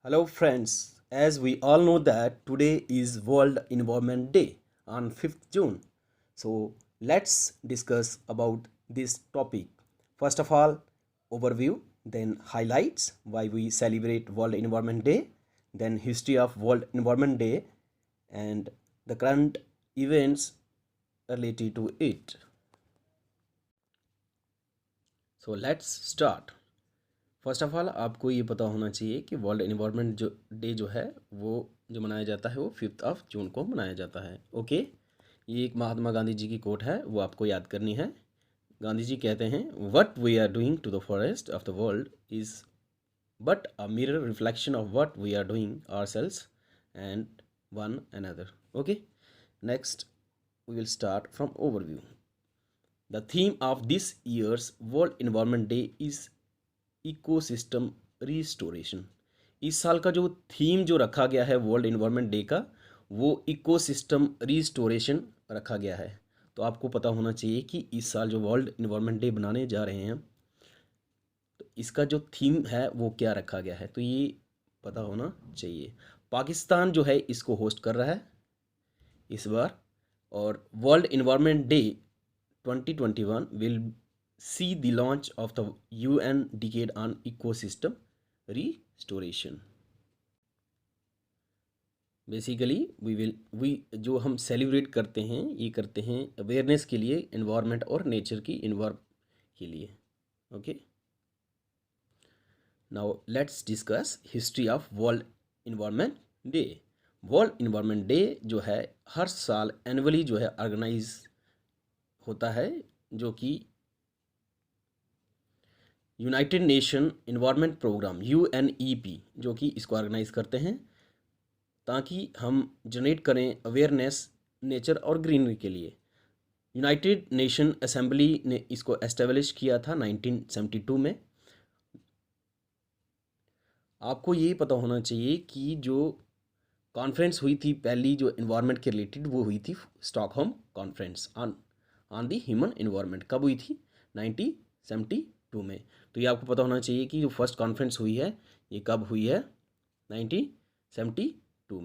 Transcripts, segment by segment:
Hello friends, as we all know that today is World Environment Day on 5th June. So let's discuss about this topic. First of all, overview, then highlights why we celebrate World Environment Day, then history of World Environment Day and the current events related to it. So let's start. First of all आपको ये पता होना चाहिए कि world environment जो day जो है वो जो मनाया जाता है वो 5 जून को मनाया जाता है। ओके, ये एक महात्मा गांधी जी की कोट है, वो आपको याद करनी है। गांधी जी कहते हैं, what we are doing to the forest of the world is but a mirror reflection of what we are doing ourselves and one another. Okay, next we will start from overview. The theme of this year's World Environment Day is ecosystem restoration. इस साल का जो theme जो रखा गया है world environment day का, वो इकोसिस्टम रिस्टोरेशन रखा गया है। तो आपको पता होना चाहिए कि इस साल जो वर्ल्ड इन्वायरमेंट डे बनाने जा रहे हैं तो इसका जो थीम है वो क्या रखा गया है, तो ये पता होना चाहिए। पाकिस्तान जो है इसको होस्ट कर रहा है इस बार, और world environment day 2021 will see the launch of the UN Decade on Ecosystem Restoration. Basically we जो हम सेलिब्रेट करते हैं ये करते हैं अवेयरनेस के लिए, इन्वायरमेंट और नेचर की इन्वायर के लिए। Okay, now let's discuss history of world environment day. World environment day जो है हर साल एनुअली जो है ऑर्गेनाइज होता है, जो कि United Nation Environment Programme UNEP जो कि इसको ऑर्गेनाइज करते हैं ताकि हम जनरेट करें अवेयरनेस नेचर और ग्रीनरी के लिए। यूनाइटेड नेशन असेंबली ने इसको एस्टेब्लिश किया था 1972 में। आपको ये पता होना चाहिए कि जो कॉन्फ्रेंस हुई थी पहली जो इन्वायरमेंट के रिलेटेड, वो हुई थी Stockholm conference on the human environment. कब हुई थी? 1972 में। तो ये आपको पता होना चाहिए कि जो फर्स्ट कॉन्फ्रेंस हुई है ये कब हुई है? 1972 में।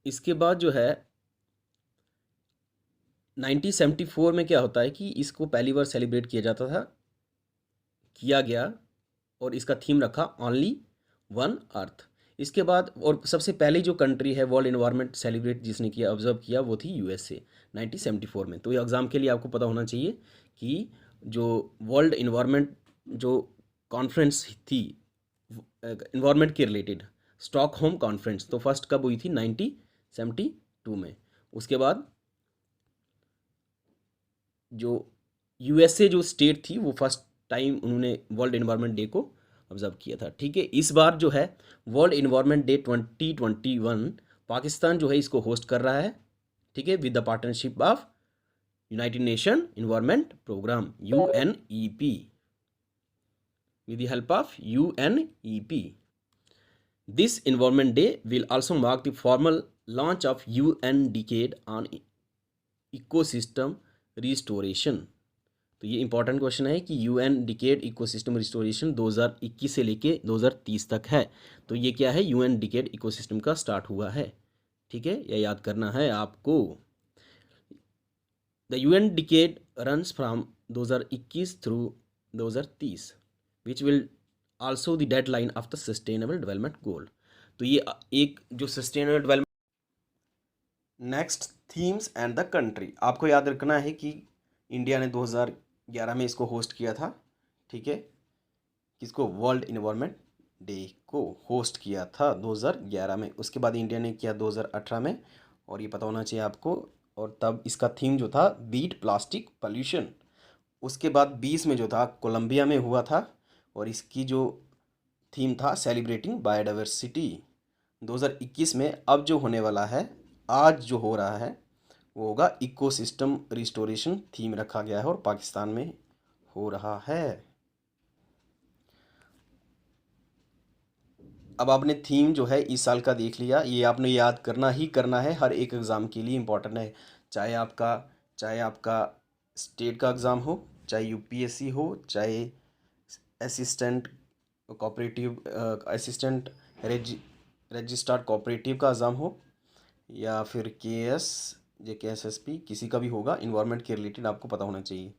इसके बाद जो है 1974 में क्या होता है कि इसको पहली बार सेलिब्रेट किया गया और इसका थीम रखा ओनली वन अर्थ। इसके बाद और सबसे पहली जो कंट्री है वर्ल्ड इन्वायरमेंट सेलिब्रेट जिसने किया, ऑब्जर्व किया, वो थी USA 1974 में। तो ये एग्ज़ाम के लिए आपको पता होना चाहिए कि जो वर्ल्ड इन्वायरमेंट जो कॉन्फ्रेंस थी इन्वायरमेंट के रिलेटेड, स्टॉकहोम कॉन्फ्रेंस, तो फर्स्ट कब हुई थी? 1972 में। उसके बाद जो USA जो स्टेट थी वो फर्स्ट टाइम उन्होंने वर्ल्ड इन्वायरमेंट डे को ऑब्जर्व किया था। ठीक है, इस बार जो है वर्ल्ड इन्वायरमेंट डे 2021 पाकिस्तान जो है इसको होस्ट कर रहा है। ठीक है, with the partnership of United Nation Environment Programme UNEP, with the help of UNEP. This Environment Day will also mark the formal launch of UN Decade on Ecosystem Restoration. तो ये इंपॉर्टेंट क्वेश्चन है कि UN decade ecosystem restoration 2021 से लेके 2030 तक है। तो ये क्या है? UN डिकेड इकोसिस्टम का स्टार्ट हुआ है। ठीक है, यह याद करना है आपको। The UN decade runs from 2021 through 2030 which will also the deadline of the sustainable development goal. तो ये एक जो sustainable development. Next, themes and the country. आपको याद रखना है कि इंडिया ने 2011 में इसको होस्ट किया था। ठीक है, किसको? वर्ल्ड इन्वायरमेंट डे को होस्ट किया था 2011 में। उसके बाद इंडिया ने किया 2018 में, और ये पता होना चाहिए आपको। और तब इसका थीम जो था बीट प्लास्टिक पॉल्यूशन। उसके बाद 20 में जो था कोलंबिया में हुआ था, और इसकी जो थीम था सेलिब्रेटिंग बायोडाइवर्सिटी। 2021 में अब जो होने वाला है, आज जो हो रहा है, वो होगा इकोसिस्टम रिस्टोरेशन। थीम रखा गया है और पाकिस्तान में हो रहा है। अब आपने थीम जो है इस साल का देख लिया, ये आपने याद करना ही करना है, हर एक एग्ज़ाम के लिए इम्पोर्टेंट है। चाहे आपका स्टेट का एग्ज़ाम हो, चाहे UPSC हो, चाहे assistant cooperative assistant registrar cooperative का एग्ज़ाम हो या फिर केएस जेकेएसएसपी किसी का भी होगा, इन्वायरमेंट के रिलेटेड आपको पता होना चाहिए।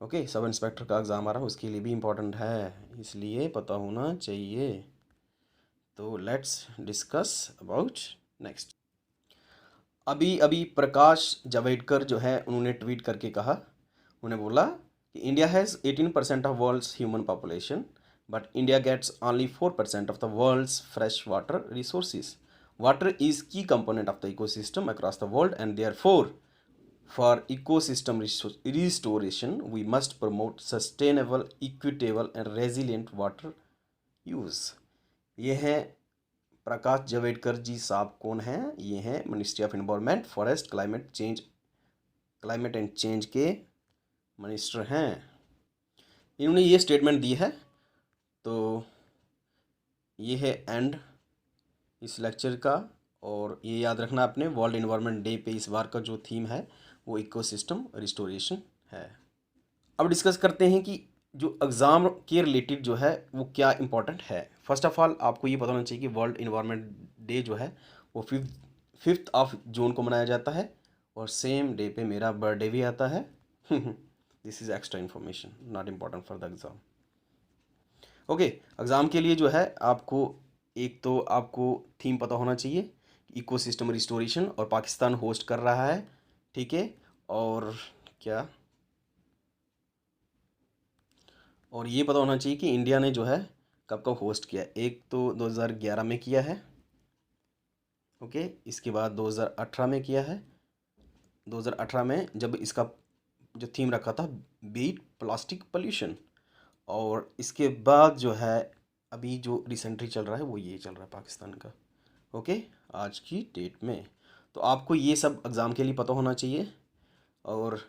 ओके, सब इंस्पेक्टर का एग्ज़ाम आ रहा है, उसके लिए भी इम्पोर्टेंट है, इसलिए पता होना चाहिए। तो लेट्स डिस्कस अबाउट नेक्स्ट। अभी अभी प्रकाश जावड़ेकर जो है उन्होंने ट्वीट करके कहा, उन्होंने बोला कि India has 18% of world's human population but India gets only 4% of the world's fresh water resources. Water is key component of the ecosystem across the world and therefore for ecosystem restoration we must promote sustainable equitable and resilient water use। ये है प्रकाश जावड़ेकर जी साहब। कौन हैं? ये हैं ministry of environment forest climate and change के minister हैं। इन्होंने ये स्टेटमेंट दी है। तो ये है एंड इस लेक्चर का, और ये याद रखना आपने, वर्ल्ड एनवायरनमेंट डे पे इस बार का जो थीम है वो इकोसिस्टम रिस्टोरेशन है। अब डिस्कस करते हैं कि जो एग्ज़ाम के रिलेटेड जो है वो क्या इम्पोर्टेंट है। फर्स्ट ऑफ ऑल आपको ये पता होना चाहिए कि वर्ल्ड एनवायरनमेंट डे जो है वो 5 जून को मनाया जाता है, और सेम डे पे मेरा बर्थडे भी आता है। This is extra information not important for the exam. Okay, exam के लिए जो है आपको एक तो आपको थीम पता होना चाहिए, इकोसिस्टम रिस्टोरेशन, और पाकिस्तान होस्ट कर रहा है, ठीक है। और क्या, और ये पता होना चाहिए कि इंडिया ने जो है कब कब होस्ट किया। एक तो 2011 में किया है, ओके, इसके बाद 2018 में किया है। 2018 में जब इसका जो थीम रखा था बीट प्लास्टिक पोल्यूशन, और इसके बाद जो है अभी जो रिसेंटली चल रहा है वो ये चल रहा है पाकिस्तान का, ओके, आज की डेट में। तो आपको ये सब एग्ज़ाम के लिए पता होना चाहिए। और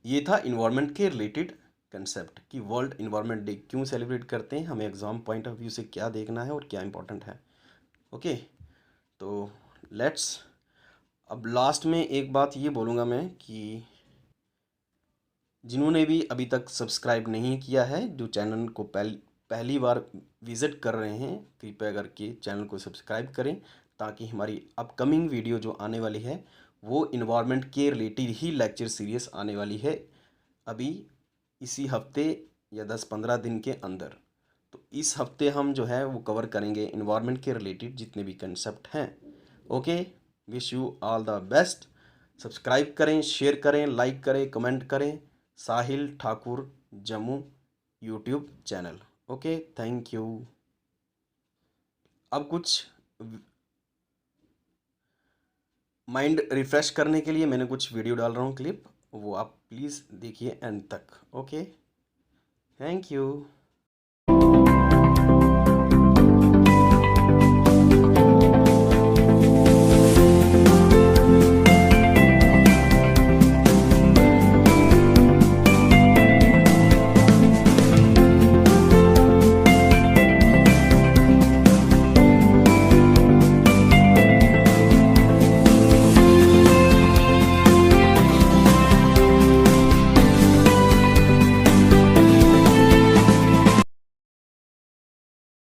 ये था इन्वायरमेंट के रिलेटेड कंसेप्ट कि वर्ल्ड इन्वायरमेंट डे क्यों सेलिब्रेट करते हैं, हमें एग्ज़ाम पॉइंट ऑफ व्यू से क्या देखना है और क्या इंपॉर्टेंट है। ओके, तो लेट्स, अब लास्ट में एक बात ये बोलूँगा मैं कि जिन्होंने भी अभी तक सब्सक्राइब नहीं किया है, जो चैनल को पहली बार विज़िट कर रहे हैं, कृपया करके चैनल को सब्सक्राइब करें, ताकि हमारी अपकमिंग वीडियो जो आने वाली है वो इन्वायरमेंट के रिलेटेड ही लेक्चर सीरीज़ आने वाली है अभी इसी हफ्ते या 10-15 दिन के अंदर। तो इस हफ्ते हम जो है वो कवर करेंगे इन्वायरमेंट के रिलेटेड जितने भी कंसेप्ट हैं। Okay, wish you all the best. Subscribe करें, शेयर करें, लाइक करें, कमेंट करें। Sahil Thakur Jammu YouTube channel. Okay, thank you. अब कुछ माइंड रिफ़्रेश करने के लिए मैंने कुछ वीडियो डाल रहा हूँ क्लिप, वो आप प्लीज़ देखिए एंड तक। Okay, thank you.